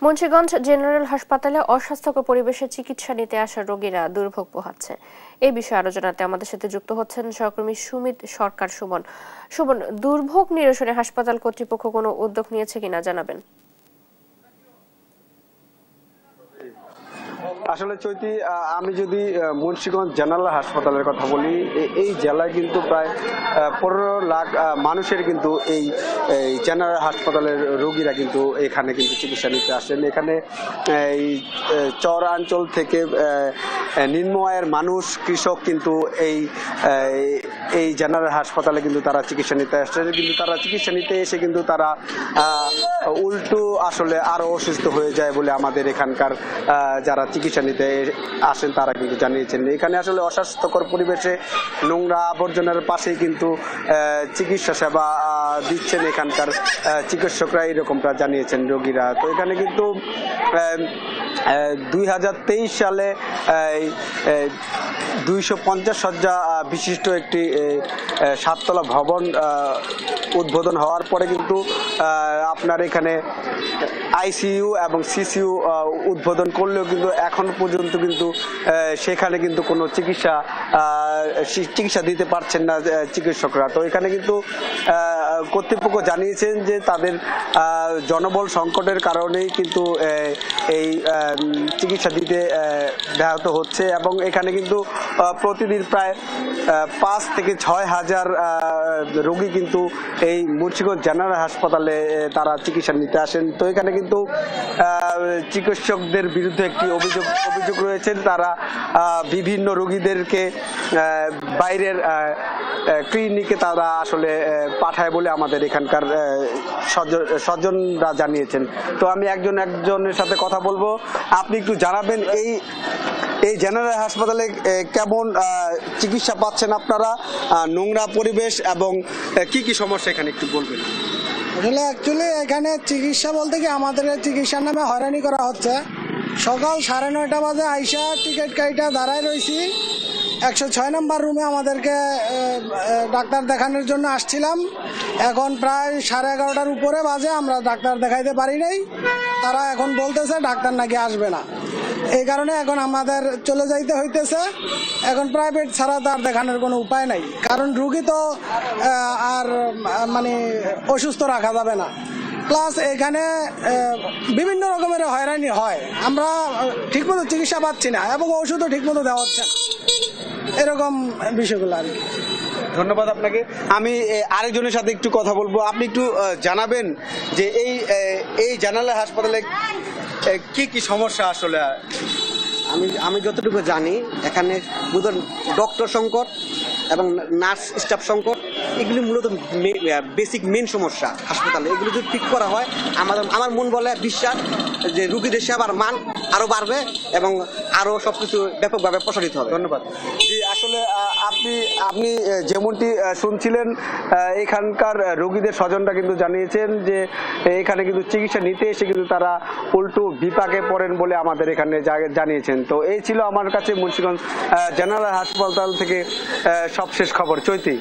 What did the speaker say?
Munshiganj general হাসপাতালে অস্বাস্থ্যকর পরিবেশে চিকিৎসা নিতে আসা রোগীরা দুর্ভোগ পোহাচ্ছে। এই বিষয়ে আলোচনাতে আমাদের সাথে যুক্ত হচ্ছেন সহকর্মী সুমিত সরকার। সুমন, দুর্ভোগ নিরসনে হাসপাতাল কর্তৃপক্ষ কোনো উদ্যোগ নিয়েছে কিনা জানাবেন। আসলে চৈতি, আমি যদি মুন্সিগঞ্জ জেনারেল হাসপাতালের কথা বলি, এই জেলায় কিন্তু প্রায় 15 লাখ মানুষের কিন্তু এই জেনারেল হাসপাতালের রোগীরা কিন্তু এখানে কিন্তু চিকিৎসা নিতে আসেন। এখানে এই চরাঞ্চল থেকে নিম্ন আয়ের মানুষ, কৃষক কিন্তু এই জেনারেল হাসপাতালে কিন্তু তারা চিকিৎসা নিতে আসছেন। কিন্তু তারা চিকিৎসা নিতে এসে কিন্তু তারা উল্টো আসলে আরো অসুস্থ হয়ে যায় বলে আমাদের এখানকার যারা চিকিৎসা নিতে আসেন তারা কিন্তু জানিয়েছেন। এখানে আসলে অস্বাস্থ্যকর পরিবেশে নোংরা আবর্জনার পাশেই কিন্তু চিকিৎসা সেবা দিচ্ছেন এখানকার চিকিৎসকরা, এরকমটা জানিয়েছেন রোগীরা। তো এখানে কিন্তু 2023 সালে 250 শয্যা বিশিষ্ট একটি 7তলা ভবন উদ্বোধন হওয়ার পরে কিন্তু আপনার এখানে আইসিইউ এবং সিসিইউ উদ্বোধন করলেও কিন্তু এখন পর্যন্ত কিন্তু সেখানে কিন্তু কোনো চিকিৎসা দিতে পারছেন না চিকিৎসকরা। তো এখানে কিন্তু কর্তৃপক্ষ জানিয়েছেন যে তাদের জনবল সংকটের কারণেই কিন্তু এই চিকিৎসা দিতে ব্যাহত হচ্ছে এবং এখানে কিন্তু প্রতিদিন প্রায় 5 থেকে 6 হাজার রোগী কিন্তু এই মুন্সিগঞ্জ জেনারেল হাসপাতালে তারা চিকিৎসা নিতে আসেন। তো এখানে কিন্তু চিকিৎসকদের বিরুদ্ধে একটি অভিযোগ রয়েছে, তারা বিভিন্ন রোগীদেরকে বাইরের ক্লিনিকে তারা আসলে পাঠায় বলে আমাদের এখানকার স্বজনরা জানিয়েছেন। তো আমি একজনের সাথে কথা বলবো। আপনি একটু জানাবেন এই জেনারেল হাসপাতালে কেমন চিকিৎসা পাচ্ছেন আপনারা, নোংরা পরিবেশ এবং কি কি সমস্যা এখানে একটু বলবেন। আসলে অ্যাকচুয়ালি এখানে চিকিৎসা বলতে কি আমাদের চিকিৎসার নামে হয়রানি করা হচ্ছে। সকাল 9:30 বাজে আইসা টিকিট কাইটা দাঁড়ায় রয়েছি 106 নম্বর রুমে। আমাদেরকে ডাক্তার দেখানোর জন্য আসছিলাম, এখন প্রায় 11:30টার উপরে বাজে, আমরা ডাক্তার দেখাইতে পারি নাই। তারা এখন বলতেছে ডাক্তার নাকি আসবে না, এই কারণে এখন আমাদের চলে যাইতে হইতেছে। এখন প্রাইভেট ছাড়া তার দেখানোর কোনো উপায় নাই, কারণ রুগী তো আর মানে অসুস্থ রাখা যাবে না। প্লাস এখানে বিভিন্ন রকমের হয়রানি হয়, আমরা ঠিকমতো চিকিৎসা পাচ্ছি না এবং ওষুধও ঠিকমতো দেওয়া হচ্ছে না, এরকম বিষয়গুলো আর কি। ধন্যবাদ আপনাকে। আমি আরেকজনের সাথে একটু কথা বলবো। আপনি একটু জানাবেন যে এই জেনারেল হাসপাতালে কি কি সমস্যা আসলে। আমি যতটুকু জানি এখানে মূলত ডক্টর সংকট এবং নার্স স্টাফ সংকট, এগুলি মূলত বেসিক মেন সমস্যা হাসপাতালে। এগুলো যদি ঠিক করা হয় আমার মন বলে বিশ্বাস যে রুগীদের সেবার মান আরও বাড়বে এবং আরও সব কিছু ব্যাপকভাবে প্রসারিত হবে। ধন্যবাদ। জি, আসলে আপনি যেমনটি শুনছিলেন, এখানকার রোগীদের স্বজনরা কিন্তু জানিয়েছেন যে এখানে কিন্তু চিকিৎসা নিতে এসে কিন্তু তারা উল্টো বিপাকে পড়েন বলে আমাদের এখানে জানিয়েছেন। তো এই ছিল আমার কাছে মুন্সিগঞ্জ জেনারেল হাসপাতাল থেকে সবশেষ খবর। চৈতি।